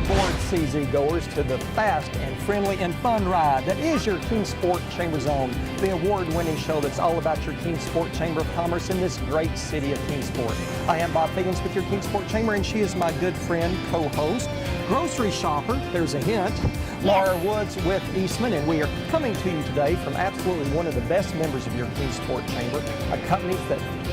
aboard, CZ goers, to the fast and friendly and fun ride that is your Kingsport Chamber Zone, the award-winning show that's all about your Kingsport Chamber of Commerce in this great city of Kingsport. I am Bob Figgins with your Kingsport Chamber, and she is my good friend, co-host, grocery shopper, there's a hint, Laura Woods with Eastman, and we are coming to you today from absolutely one of the best members of your Kingsport Chamber, a company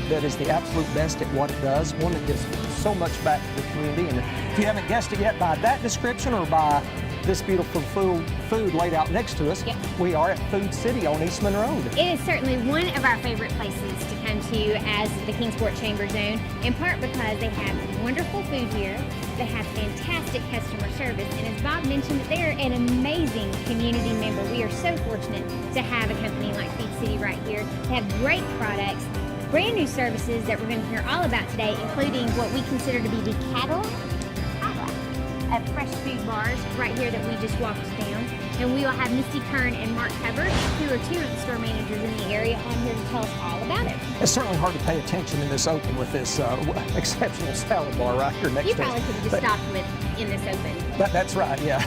that is the absolute best at what it does, one that gives so much back to the community. And if you haven't guessed it yet by that description or by this beautiful food laid out next to us, we are at Food City on Eastman Road. It is certainly one of our favorite places to come to as the Kingsport Chamber Zone, in part because they have wonderful food here, they have fantastic customer service, and as Bob mentioned, they're an amazing community member. We are so fortunate to have a company like Food City right here. They have great products, brand new services that we're going to hear all about today, including what we consider to be the Cadillac of fresh food bars right here that we just walked down. And we will have Misty Kern and Mark Hubbard, who are two of the store managers in the area, on here to tell us all about it. It's certainly hard to pay attention in this open with this exceptional salad bar right here next to us. You probably could have just stopped with in this open. That's right, yeah.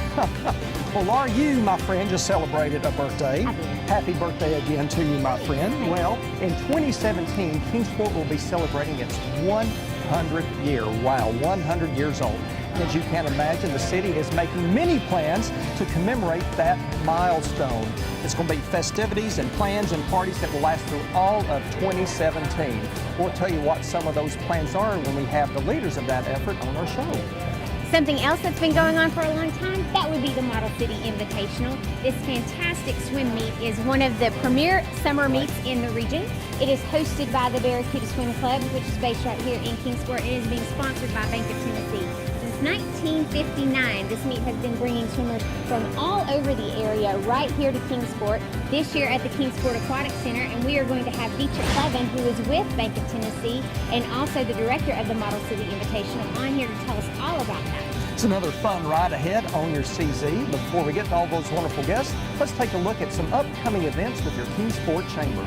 Well, Laura, you, my friend, just celebrated a birthday. I did. Happy birthday again to you, my friend. Well, in 2017, Kingsport will be celebrating its 100th year. Wow, 100 years old. As you can imagine, the city is making many plans to commemorate that milestone. It's going to be festivities and plans and parties that will last through all of 2017. We'll tell you what some of those plans are when we have the leaders of that effort on our show. Something else that's been going on for a long time, that would be the Model City Invitational. This fantastic swim meet is one of the premier summer meets in the region. It is hosted by the Barracuda Swim Club, which is based right here in Kingsport, and is being sponsored by Bank of Tennessee. Since 1959, this meet has been bringing swimmers from all over the area right here to Kingsport. This year at the Kingsport Aquatic Center, and we are going to have Dietrich Levin, who is with Bank of Tennessee, and also the director of the Model City Invitational, on here to tell us all about that. It's another fun ride ahead on your CZ. Before we get to all those wonderful guests, let's take a look at some upcoming events with your Kingsport Chamber.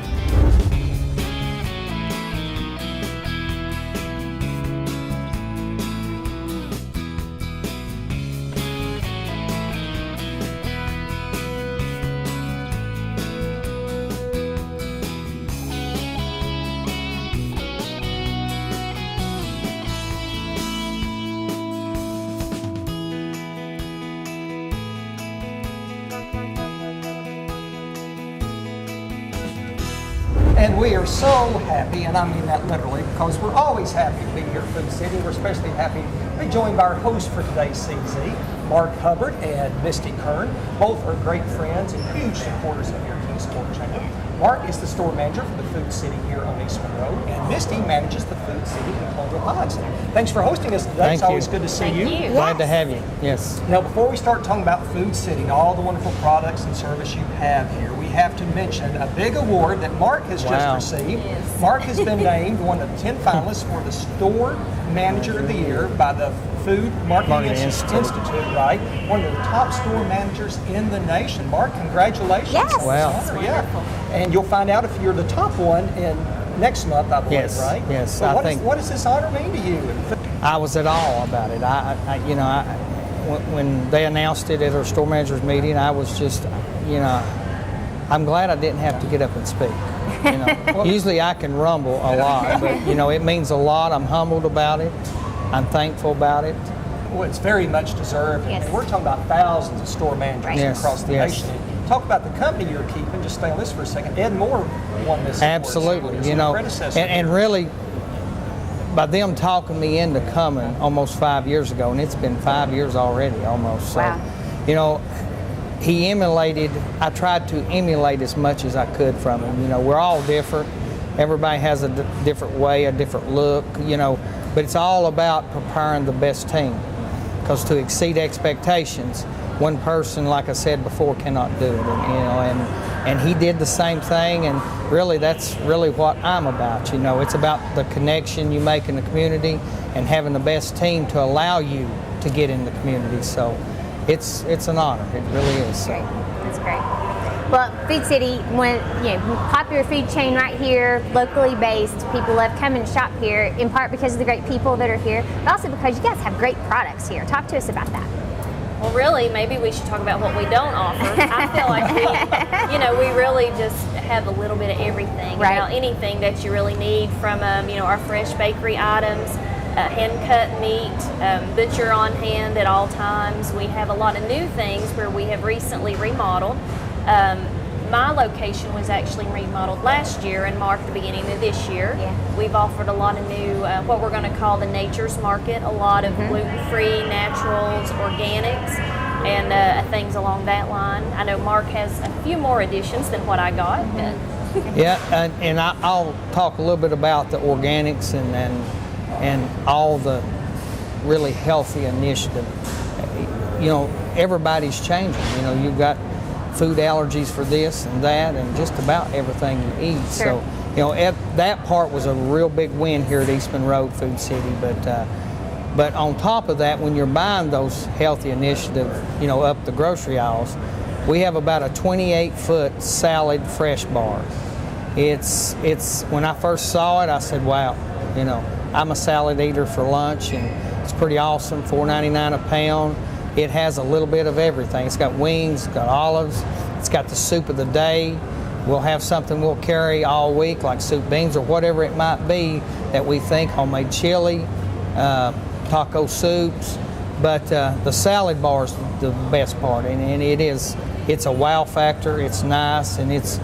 And we are so happy, and I mean that literally, because we're always happy to be here at Food City. We're especially happy to be joined by our host for today's CZ, Mark Hubbard and Misty Kern. Both are great friends and huge supporters of your Kingsport Chamber. Mark is the store manager for the Food City here on Eastman Road, and Misty manages the Food City in Colville Heights. Thanks for hosting us today. It's always good to see you. Thank you. Glad to have you. Yes. Now, before we start talking about Food City and all the wonderful products and service you have here, we have to mention a big award that Mark has just received. Yes. Mark has been named one of the 10 finalists for the Store Manager of the Year by the Food Marketing Institute, right? One of the top store managers in the nation. Mark, congratulations. Yes. Wow. It's an honor, yeah. And you'll find out if you're the top one in next month, I believe, Yes, right? yes, So I what think- what does this honor mean to you? I was at all about it. When they announced it at our store managers meeting, I was just, I'm glad I didn't have to get up and speak. Usually I can rumble a lot, but it means a lot. I'm humbled about it. I'm thankful about it. Well, it's very much deserved. Yes. And we're talking about thousands of store managers Right. Yes, across the yes. nation. Talk about the company you're keeping. Just stay on this for a second. Ed Moore won this award. Absolutely. His predecessor. And really, by them talking me into coming almost 5 years ago, and it's been 5 years already almost. So, Wow. I tried to emulate as much as I could from him. We're all different. Everybody has a different way, a different look, but it's all about preparing the best team. Because to exceed expectations, one person, like I said before, cannot do it. And he did the same thing, and really that's really what I'm about. It's about the connection you make in the community and having the best team to allow you to get in the community. So it's an honor. It really is. Great. That's great. Well, Food City, one popular food chain right here, locally based. People love coming to shop here, in part because of the great people that are here, but also because you guys have great products here. Talk to us about that. Well, really, maybe we should talk about what we don't offer. I feel like we really just have a little bit of everything. Right. Anything that you really need from, our fresh bakery items, hand-cut meat, butcher on hand at all times. We have a lot of new things where we have recently remodeled. My location was actually remodeled last year and marked the beginning of this year. Yeah. We've offered a lot of new, what we're going to call the Nature's Market, a lot of gluten-free, naturals, organics, and things along that line. I know Mark has a few more additions than what I got. But Yeah, and I'll talk a little bit about the organics and all the really healthy initiative. Everybody's changing. You've got food allergies for this and that and just about everything you eat. Sure. So, that part was a real big win here at Eastman Road Food City. But on top of that, when you're buying those healthy initiatives, up the grocery aisles, we have about a 28-foot salad fresh bar. It's when I first saw it, I said, wow, I'm a salad eater for lunch, and it's pretty awesome. $4.99 a pound. It has a little bit of everything. It's got wings, it's got olives, it's got the soup of the day. We'll have something we'll carry all week, like soup beans or whatever it might be that we think, homemade chili, taco soups. But the salad bar is the best part, and it's a wow factor. It's nice, and it's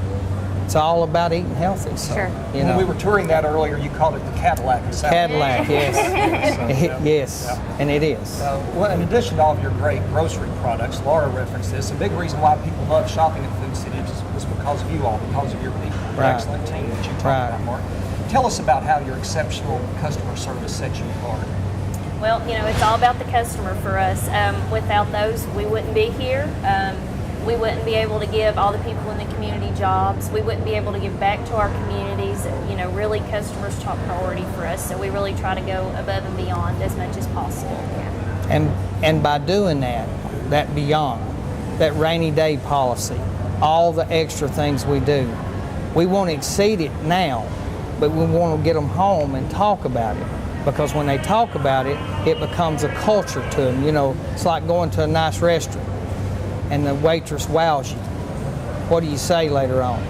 all about eating healthy. So, Sure. When we were touring that earlier, you called it the Cadillac of salad. Cadillac, yes. Yes, and it is. Well, in addition to all of your great grocery products, Laura referenced this, a big reason why people love shopping at Food City was because of you all, because of your people, your Right. excellent team that you talked Right. about, Mark. Tell us about how your exceptional customer service sets you apart. Well, it's all about the customer for us. Without those, we wouldn't be here. We wouldn't be able to give all the people in the community jobs. We wouldn't be able to give back to our communities. Really, customers top priority for us. So we really try to go above and beyond as much as possible. And by doing that beyond, that rainy day policy, all the extra things we do, we want to exceed it now, but we want to get them home and talk about it. Because when they talk about it, it becomes a culture to them. It's like going to a nice restaurant and the waitress wows you. What do you say later on?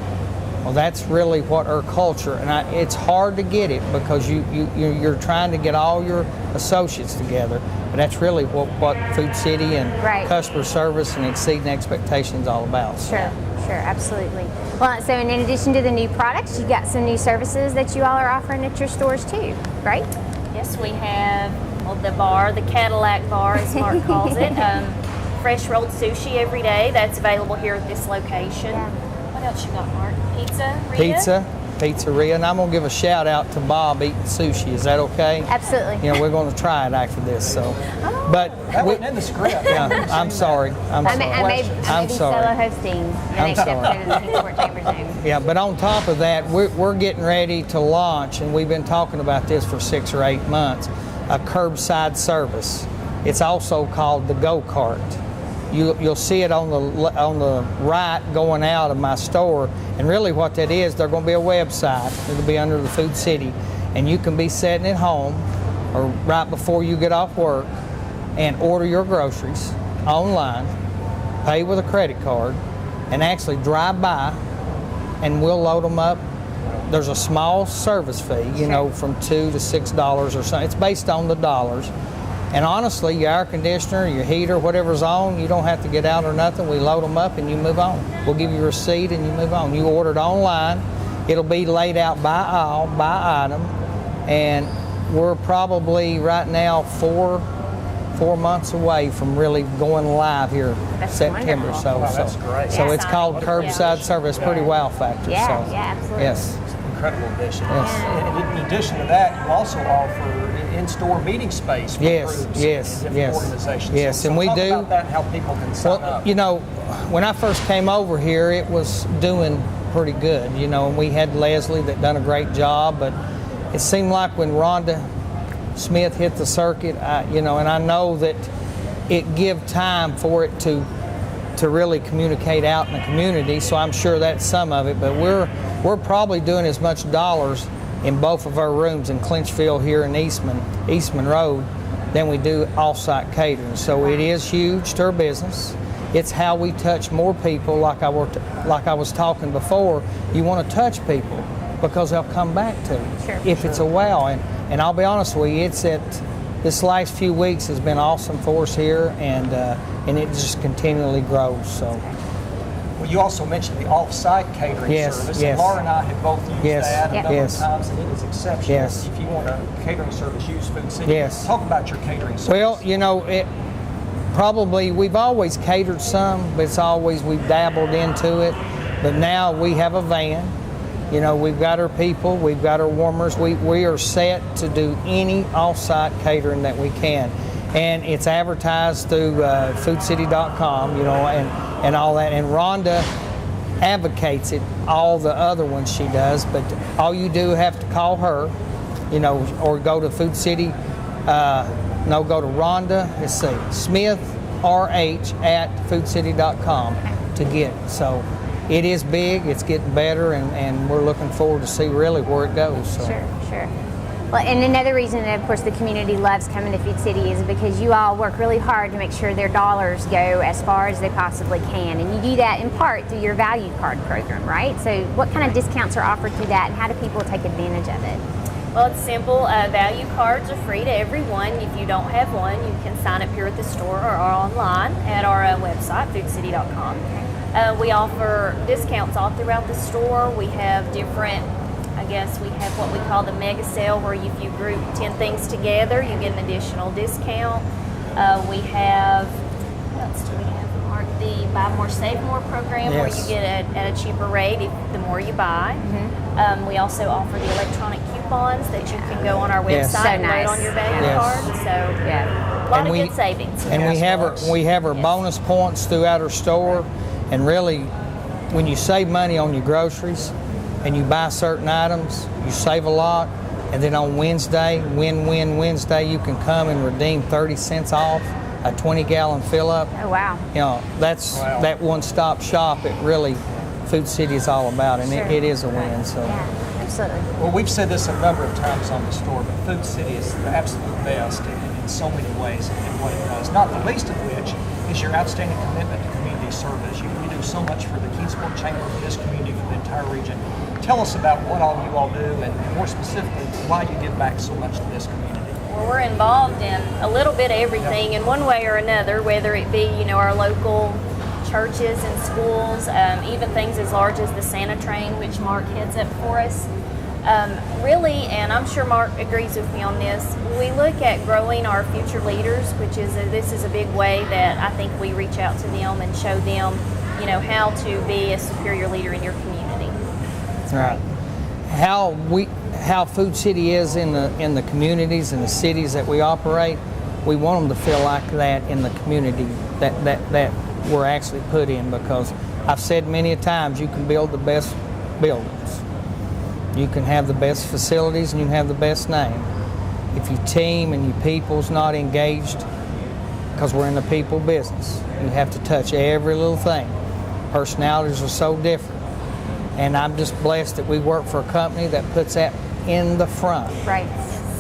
Well, that's really what our culture, and it's hard to get it because you're trying to get all your associates together, but that's really what Food City and Right. customer service and exceeding expectations is all about. So. Sure, absolutely. Well, so in addition to the new products, you got some new services that you all are offering at your stores too, right? Yes, we have the bar, the Cadillac bar, as Mark calls it. Fresh rolled sushi every day. That's available here at this location. Yeah. What else you got, Mark? Pizza, Rita? Pizzeria, and I'm going to give a shout out to Bob eating sushi. Is that okay? Absolutely. We're going to try it after this. So, but That wasn't in the script. yeah, I'm sorry. I'm I sorry. may I'm be sorry. solo hosting the I'm next sorry. episode of the Kingsport Chamber Zone. Yeah, but on top of that, we're getting ready to launch, and we've been talking about this for 6 or 8 months, a curbside service. It's also called the go-kart. You'll see it on the right going out of my store, and really what that is, there's going to be a website. It'll be under the Food City, and you can be sitting at home or right before you get off work and order your groceries online, pay with a credit card, and actually drive by, and we'll load them up. There's a small service fee, from $2 to $6 or something. It's based on the dollars. And honestly, your air conditioner, your heater, whatever's on, you don't have to get out or nothing. We load them up and you move on. We'll give you a receipt and you move on. You order it online. It'll be laid out by aisle, by item. And we're probably right now four months away from really going live here That's September. wonderful. Wow, that's great. So Yeah. it's called curbside Yeah. service. Pretty wow factor. Yeah, so, yeah, absolutely. Yes. Incredible addition. Yes. And in addition to that, you also offer in-store meeting space for Yes, groups yes, and different yes. organizations. Yes, So and we talk do. about that and how people can sign Well, up. when I first came over here, it was doing pretty good, and we had Leslie that done a great job, but it seemed like when Rhonda Smith hit the circuit, and I know that it give time for it to really communicate out in the community, so I'm sure that's some of it, but we're probably doing as much dollars in both of our rooms in Clinchfield here in Eastman Road than we do off-site catering. So it is huge to our business. It's how we touch more people. Like I was talking before, you want to touch people because they'll come back to you if it's a wow. And I'll be honest with you, this last few weeks has been awesome for us here, and it just continually grows. So. Well, you also mentioned the off-site catering service. Yes. And Laura and I have both used that a number of Yes. times, and it is exceptional. Yes. If you want a catering service, use Food City. Yes. Talk about your catering service. Well, you know, we've always catered some, but it's always we've dabbled into it. But now we have a van. You know, we've got our people, we've got our warmers. We are set to do any off-site catering that we can. And it's advertised through foodcity.com, you know, and all that. And Rhonda advocates it, all the other ones she does, but all you do have to call her, you know, or go to Food City, go to Rhonda, let's see, SmithRH@foodcity.com to get it. So it is big, it's getting better, and we're looking forward to see really where it goes. So. Sure. Well, and another reason that, of course, the community loves coming to Food City is because you all work really hard to make sure their dollars go as far as they possibly can. And you do that in part through your value card program, right? So what kind of discounts are offered through that, and how do people take advantage of it? Well, it's simple. Value cards are free to everyone. If you don't have one, you can sign up here at the store or online at our website, foodcity.com. We offer discounts all throughout the store. We have different, we have what we call the mega sale, where if you group 10 things together, you get an additional discount. We have, what else do we have, Mark? The Buy More, Save More program, where you get it at a cheaper rate the more you buy. We also offer the electronic coupons that you can go on our website and load on your value card. So, a lot of good savings. And we have our bonus points throughout our store. And really, when you save money on your groceries and you buy certain items, you save a lot. And then on Wednesday, Win-Win Wednesday, you can come and redeem 30 cents off a 20-gallon fill-up. Oh, wow. You know, that's that one-stop shop. It really, Food City is all about, and it is a win. So. Yeah, absolutely. Well, we've said this a number of times on the store, but Food City is the absolute best in so many ways in what it does, not the least of which is your outstanding commitment to community service. You do so much for the Kingsport Chamber, for this community, for the entire region. Tell us about what all you all do, and more specifically, why you give back so much to this community. Well, we're involved in a little bit of everything in one way or another, whether it be, our local churches and schools, even things as large as the Santa Train, which Mark heads up for us. Really, and I'm sure Mark agrees with me on this, we look at growing our future leaders, which is this is a big way that I think we reach out to them and show them, how to be a superior leader in your community. Right. How Food City is in the communities and the cities that we operate, we want them to feel like that in the community that we're actually put in, because I've said many a times, you can build the best buildings, you can have the best facilities, and you can have the best name. If your team and your people's not engaged, because we're in the people business, you have to touch every little thing. Personalities are so different, and I'm just blessed that we work for a company that puts that in the front, Right.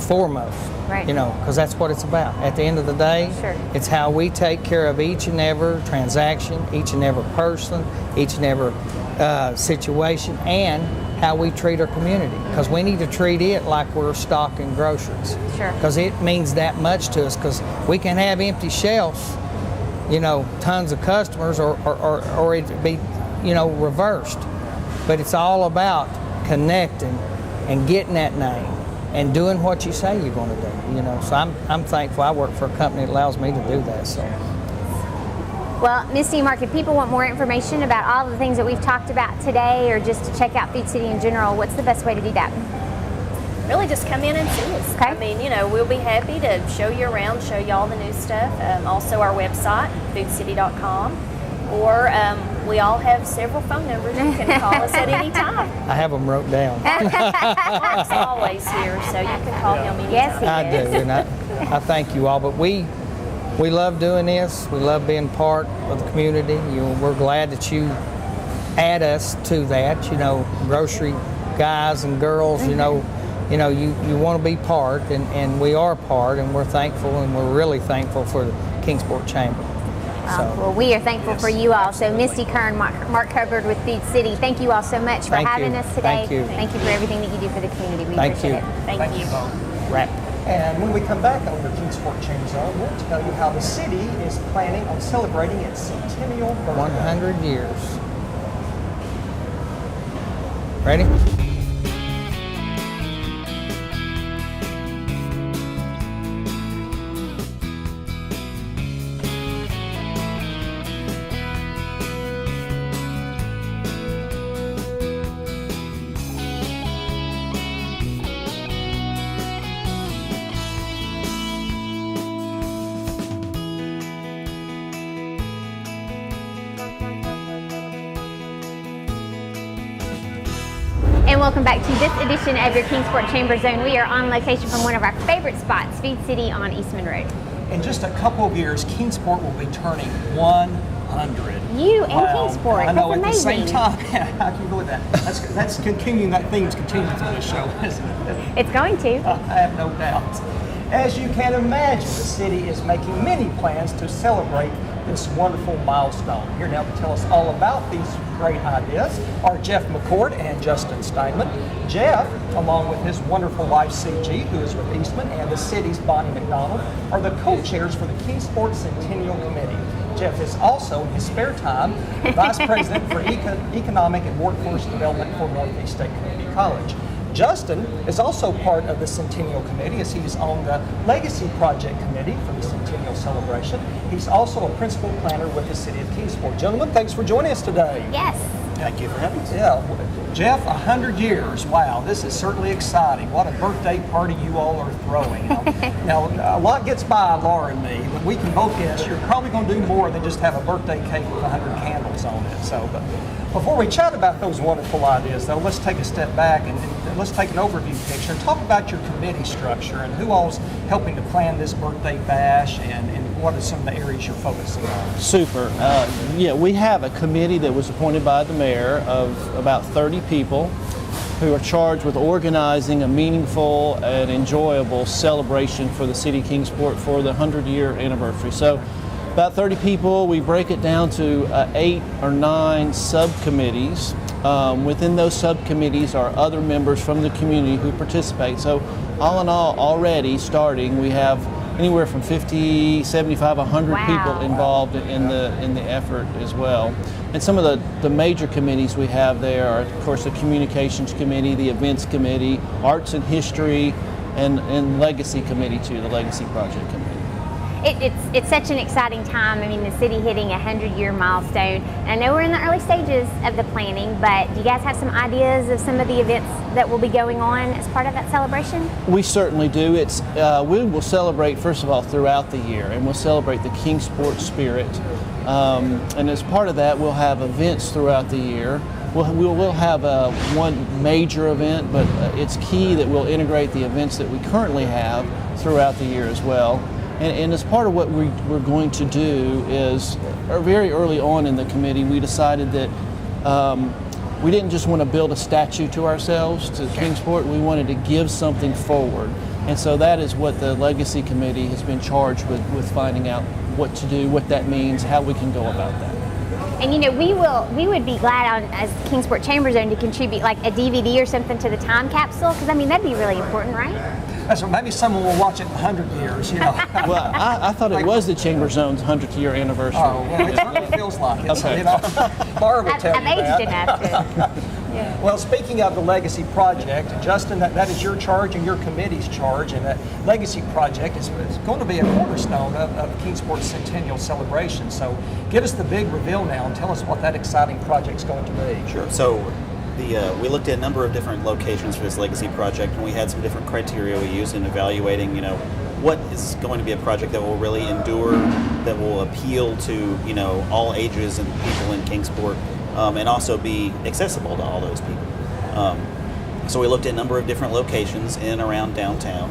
foremost. Right. Because that's what it's about. At the end of the day, it's how we take care of each and every transaction, each and every person, each and every situation, and how we treat our community. Because we need to treat it like we're stocking groceries. Sure. Because it means that much to us. Because we can have empty shelves, tons of customers, or it be, reversed. But it's all about connecting and getting that name and doing what you say you're going to do. So I'm thankful I work for a company that allows me to do that. So. Well, Misty, Mark, if people want more information about all the things that we've talked about today, or just to check out Food City in general, what's the best way to do that? Really, just come in and see us. Okay. I mean, we'll be happy to show you around, show you all the new stuff. Also, our website, foodcity.com, or we all have several phone numbers. You can call us at any time. I have them wrote down. Mark's always here, so you can call him anytime. Yes, he I do, and I thank you all. But we love doing this. We love being part of the community. We're glad that you add us to that. Grocery guys and girls. you know, you want to be part, and we are part, and we're thankful, and we're really thankful for the Kingsport Chamber. Well, we are thankful for you all. So Misty Kern, Mark Hubbard with Food City, thank you all so much for having us today. Thank you. Thank you for everything that you do for the community. We Thank appreciate you. it. Thank you. Wrap. And when we come back on the Kingsport Chamber Zone, we'll tell you how the city is planning on celebrating its centennial birthday. 100 years. Ready? And welcome back to this edition of your Kingsport Chamber Zone. We are on location from one of our favorite spots, Food City on Eastman Road. In just a couple of years, Kingsport will be turning 100. You and Kingsport, I know, that's at the same amazing. time. How can you believe that? That's continuing, that theme's continuing through this show, isn't it? It's going to. I have no doubt. As you can imagine, the city is making many plans to celebrate this wonderful milestone. Here now to tell us all about these great ideas are Jeff McCourt and Justin Steinman. Jeff, along with his wonderful wife CG, who is with Eastman, and the city's Bonnie McDonald, are the co-chairs for the Kingsport Centennial Committee. Jeff is also, in his spare time, Vice President for Economic and Workforce Development for Northeast State Community College. Justin is also part of the Centennial Committee, as he's on the Legacy Project Committee for the Centennial Celebration. He's also a principal planner with the City of Kingsport. Gentlemen, thanks for joining us today. Yes. Thank you for having us. Yeah, Jeff, 100 years. Wow, this is certainly exciting. What a birthday party you all are throwing. Now, a lot gets by Laura and me, but we can both guess you're probably going to do more than just have a birthday cake with 100 candles on it. So, but before we chat about those wonderful ideas, though, let's take a step back and let's take an overview picture and talk about your committee structure and who all's helping to plan this birthday bash and what are some of the areas you're focusing on. Super. Yeah, we have a committee that was appointed by the mayor of about 30 people who are charged with organizing a meaningful and enjoyable celebration for the city of Kingsport for the 100-year anniversary. So about 30 people, we break it down to 8 or 9 subcommittees. Within those subcommittees are other members from the community who participate. So all in all, already starting, we have anywhere from 50, 75, 100 Wow. people involved in the effort as well. And some of the major committees we have there are, of course, the Communications Committee, the Events Committee, Arts and History, and Legacy Committee too, the Legacy Project Committee. It's such an exciting time. I mean, the city hitting a 100-year milestone. And I know we're in the early stages of the planning, but do you guys have some ideas of some of the events that will be going on as part of that celebration? We certainly do. We will celebrate, first of all, throughout the year, and we'll celebrate the Kingsport spirit. And as part of that, we'll have events throughout the year. We'll have one major event, but it's key that we'll integrate the events that we currently have throughout the year as well. And as part of what we're going to do is, very early on in the committee, we decided that we didn't just want to build a statue to ourselves, to Kingsport. We wanted to give something forward. And so that is what the Legacy Committee has been charged with finding out what to do, what that means, how we can go about that. And you know, we would be glad as Kingsport Chamber Zone to contribute like a DVD or something to the time capsule, because I mean that'd be really important, right? So maybe someone will watch it in 100 years, you know. Well, I thought it was the Chamber Zone's 100th year anniversary. Oh, well, it certainly feels like it. So, Okay. you know, Laura will tell I've you that. aged enough to. Yeah. Well, speaking of the Legacy Project, Justin, that is your charge and your committee's charge, and that Legacy Project is going to be a cornerstone of Kingsport's centennial celebration. So give us the big reveal now and tell us what that exciting project's going to be. Sure. So we looked at a number of different locations for this Legacy Project, and we had some different criteria we used in evaluating, what is going to be a project that will really endure, that will appeal to, all ages and people in Kingsport, and also be accessible to all those people. So we looked at a number of different locations in and around downtown,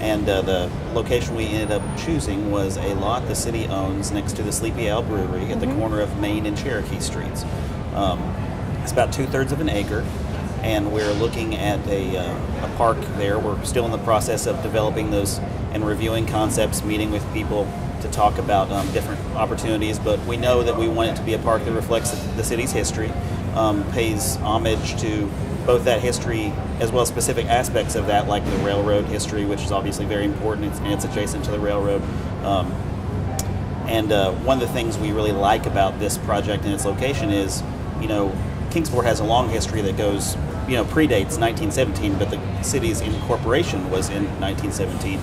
and the location we ended up choosing was a lot the city owns next to the Sleepy Owl Brewery at the corner of Main and Cherokee Streets. It's about 2/3 of an acre, and we're looking at a park there. We're still in the process of developing those and reviewing concepts, meeting with people to talk about different opportunities, but we know that we want it to be a park that reflects the city's history, pays homage to both that history as well as specific aspects of that, like the railroad history, which is obviously very important, and it's adjacent to the railroad. And one of the things we really like about this project and its location is, Kingsport has a long history that goes, predates 1917, but the city's incorporation was in 1917.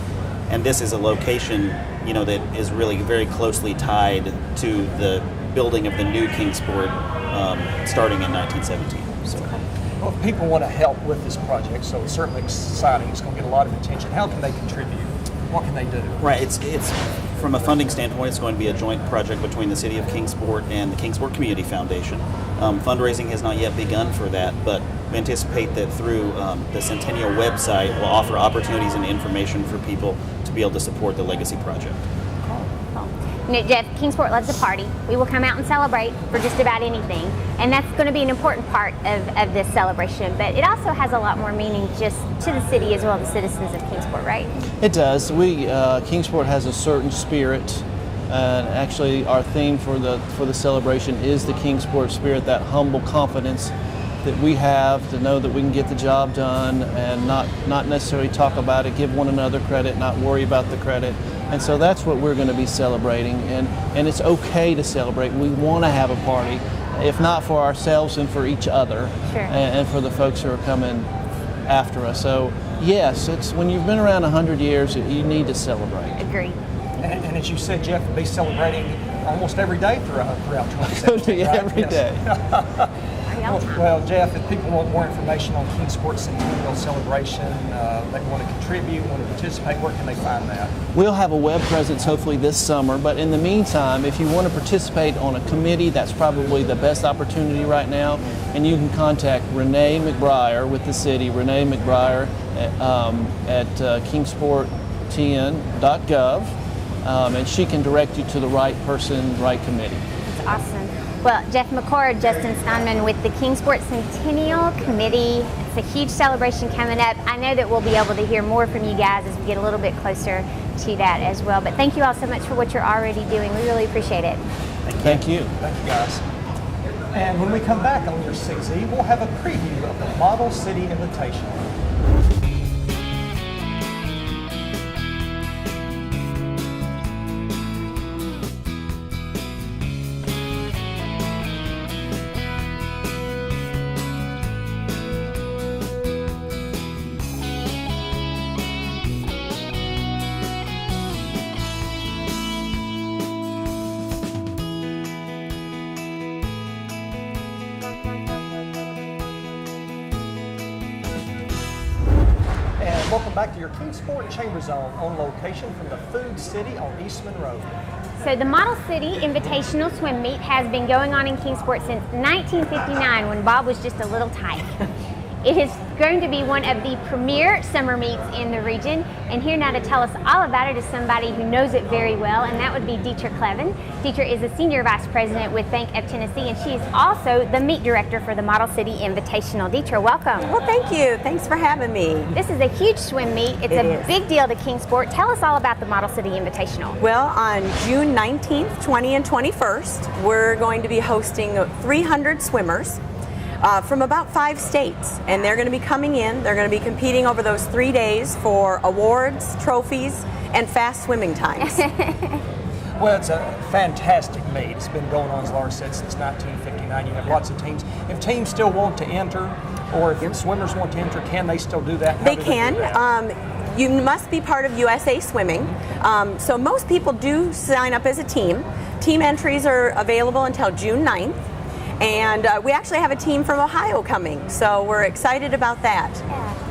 And this is a location, that is really very closely tied to the building of the new Kingsport starting in 1917. So. Well, if people want to help with this project, so it's certainly exciting. It's going to get a lot of attention. How can they contribute? What can they do? Right. It's from a funding standpoint, it's going to be a joint project between the City of Kingsport and the Kingsport Community Foundation. Fundraising has not yet begun for that, but we anticipate that through the Centennial website, we'll offer opportunities and information for people to be able to support the Legacy Project. Jeff, Kingsport loves a party. We will come out and celebrate for just about anything, and that's going to be an important part of this celebration, but it also has a lot more meaning just to the city as well as the citizens of Kingsport, right? It does. Kingsport has a certain spirit, and actually our theme for the celebration is the Kingsport spirit, that humble confidence that we have to know that we can get the job done and not necessarily talk about it, give one another credit, not worry about the credit. And so that's what we're going to be celebrating, and it's okay to celebrate. We want to have a party, if not for ourselves and for each other, sure. and for the folks who are coming after us. So yes, it's when you've been around 100 years, you need to celebrate. Agreed. And as you said, Jeff, will be celebrating almost every day throughout 2017, yeah, right? every day. Well, Jeff, if people want more information on Kingsport Centennial Celebration, they want to contribute, want to participate, where can they find that? We'll have a web presence hopefully this summer, but in the meantime, if you want to participate on a committee, that's probably the best opportunity right now, and you can contact Renee McBriar with the city, Renee McBriar at kingsporttn.gov, and she can direct you to the right person, right committee. That's awesome. Well, Jeff McCord, Justin Steinman with the Kingsport Centennial Committee. It's a huge celebration coming up. I know that we'll be able to hear more from you guys as we get a little bit closer to that as well. But thank you all so much for what you're already doing. We really appreciate it. Thank you. Thank you, guys. And when we come back on your CZ, we'll have a preview of the Model City Invitational. Welcome back to your Kingsport Chamber Zone on location from the Food City on Eastman Road. So the Model City Invitational Swim Meet has been going on in Kingsport since 1959 when Bob was just a little tyke. It is going to be one of the premier summer meets in the region, and here now to tell us all about it is somebody who knows it very well, and that would be Deetra Clevin. Deetra is a Senior Vice President with Bank of Tennessee, and she is also the Meet Director for the Model City Invitational. Deetra, welcome. Well, thank you. Thanks for having me. This is a huge swim meet. It's a big deal to Kingsport. Tell us all about the Model City Invitational. Well, on June 19th, 20, and 21st, we're going to be hosting 300 swimmers from about 5 states, and they're going to be coming in. They're going to be competing over those 3 days for awards, trophies, and fast swimming times. Well, it's a fantastic meet. It's been going on, as Laura said, since 1959. You have lots of teams. If teams still want to enter, or if swimmers want to enter, can they still do that? They can. You must be part of USA Swimming. So most people do sign up as a team. Team entries are available until June 9th. And we actually have a team from Ohio coming, so we're excited about that.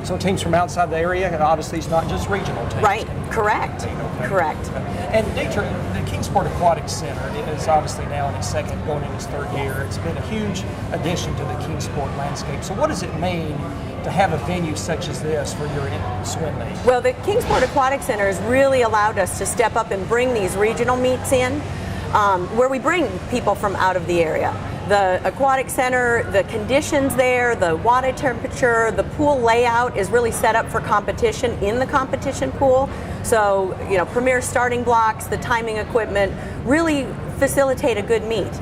So teams from outside the area, and obviously it's not just regional teams. Right, correct, correct. And Deetra, the Kingsport Aquatic Center is obviously now in its going in its 3rd year. It's been a huge addition to the Kingsport landscape. So what does it mean to have a venue such as this for your swim meet? Well, the Kingsport Aquatic Center has really allowed us to step up and bring these regional meets in, where we bring people from out of the area. The aquatic center, the conditions there, the water temperature, the pool layout is really set up for competition in the competition pool. So, you know, premier starting blocks, the timing equipment really facilitate a good meet.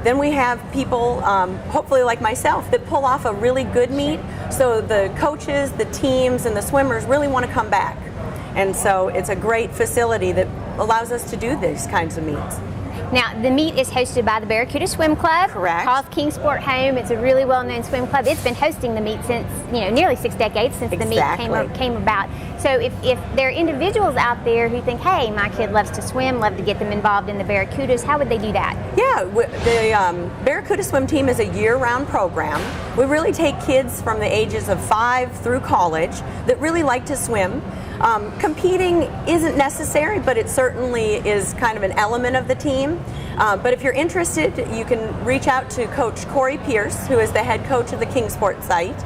Then we have people, hopefully like myself, that pull off a really good meet. So the coaches, the teams, and the swimmers really want to come back. And so it's a great facility that allows us to do these kinds of meets. Now, the meet is hosted by the Barracuda Swim Club. Correct. Calls Kingsport home. It's a really well-known swim club. It's been hosting the meet since, you know, nearly 6 decades since the meet came about. So if there are individuals out there who think, hey, my kid loves to swim, love to get them involved in the Barracudas, how would they do that? Yeah, the Barracuda Swim Team is a year-round program. We really take kids from the ages of 5 through college that really like to swim. Competing isn't necessary, but it certainly is kind of an element of the team. But if you're interested, you can reach out to Coach Corey Pierce, who is the head coach of the Kingsport site,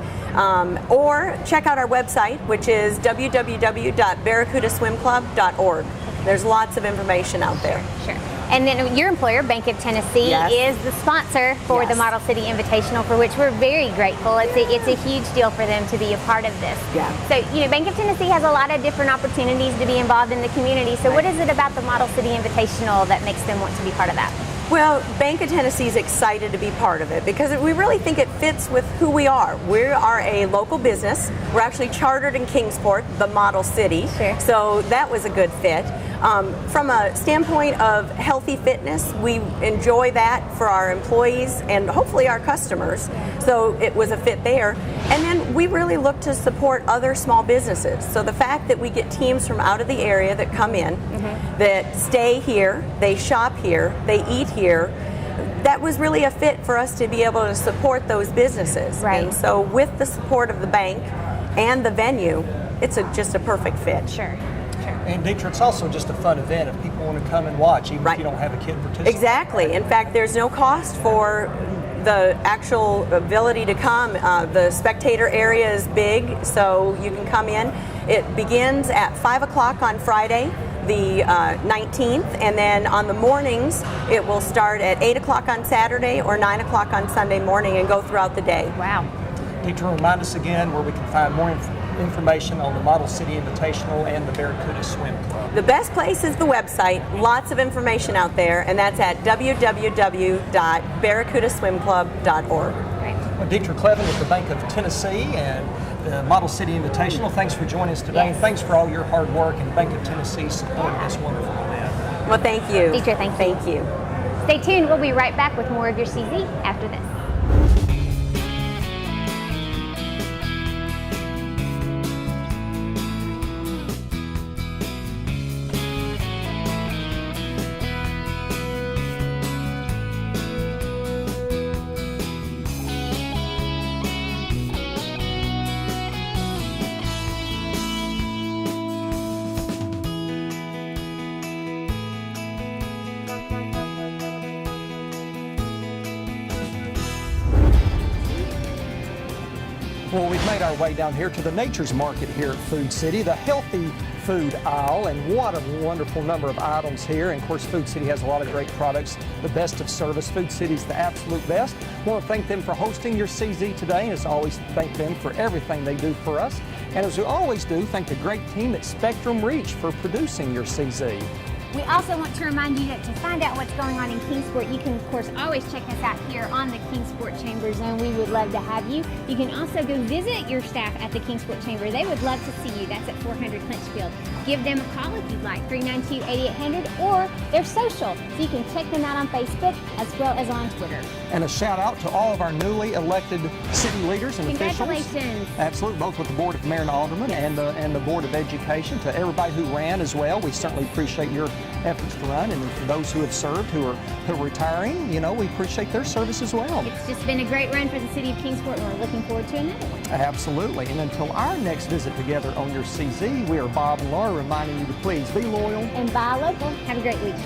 or check out our website, which is www.barracudaswimclub.org. There's lots of information out there. Sure. And then your employer, Bank of Tennessee, Yes. is the sponsor for the Model City Invitational, for which we're very grateful. It's a huge deal for them to be a part of this. Yeah. So, you know, Bank of Tennessee has a lot of different opportunities to be involved in the community. So what is it about the Model City Invitational that makes them want to be part of that? Well, Bank of Tennessee is excited to be part of it because we really think it fits with who we are. We are a local business. We're actually chartered in Kingsport, the model city. Sure. So that was a good fit. From a standpoint of healthy fitness, we enjoy that for our employees and hopefully our customers. So it was a fit there. And then we really look to support other small businesses. So the fact that we get teams from out of the area that come in, that stay here, they shop here, they eat here, that was really a fit for us to be able to support those businesses. Right. And so with the support of the bank and the venue, it's just a perfect fit. Sure. And Deetra, it's also just a fun event if people want to come and watch, even if you don't have a kid participate. Exactly. In fact, there's no cost for the actual ability to come. The spectator area is big, so you can come in. It begins at 5 o'clock on Friday, the 19th, and then on the mornings, it will start at 8 o'clock on Saturday or 9 o'clock on Sunday morning and go throughout the day. Wow. Deetra, remind us again where we can find more information on the Model City Invitational and the Barracuda Swim Club. The best place is the website. Lots of information out there, and that's at www.barracudaswimclub.org. Well, Deetra Clevin with the Bank of Tennessee and the Model City Invitational, thanks for joining us today, and thanks for all your hard work and Bank of Tennessee supporting this wonderful event. Well, thank you. Deetra, thank you. Thank you. Stay tuned. We'll be right back with more of your CZ after this. Well, we've made our way down here to the Nature's Market here at Food City, the healthy food aisle, and what a wonderful number of items here. And of course, Food City has a lot of great products, the best of service. Food City's the absolute best. I want to thank them for hosting your CZ today, and as always, thank them for everything they do for us. And as we always do, thank the great team at Spectrum Reach for producing your CZ. We also want to remind you that to find out what's going on in Kingsport, you can, of course, always check us out here on the Kingsport Chamber Zone. We would love to have you. You can also go visit your staff at the Kingsport Chamber. They would love to see you. That's at 400 Clinchfield. Give them a call if you'd like, 392-8800, or their social, so you can check them out on Facebook as well as on Twitter. And a shout out to all of our newly elected city leaders and officials. Congratulations. Absolutely, both with the Board of Mayor and Alderman and the Board of Education. To everybody who ran as well, we certainly appreciate your efforts to run, and for those who have served, who are retiring, you know, we appreciate their service as well. It's just been a great run for the city of Kingsport, and we're looking forward to another one. Absolutely, and until our next visit together on your CZ, we are Bob and Laura reminding you to please be loyal And buy local. Have a great week.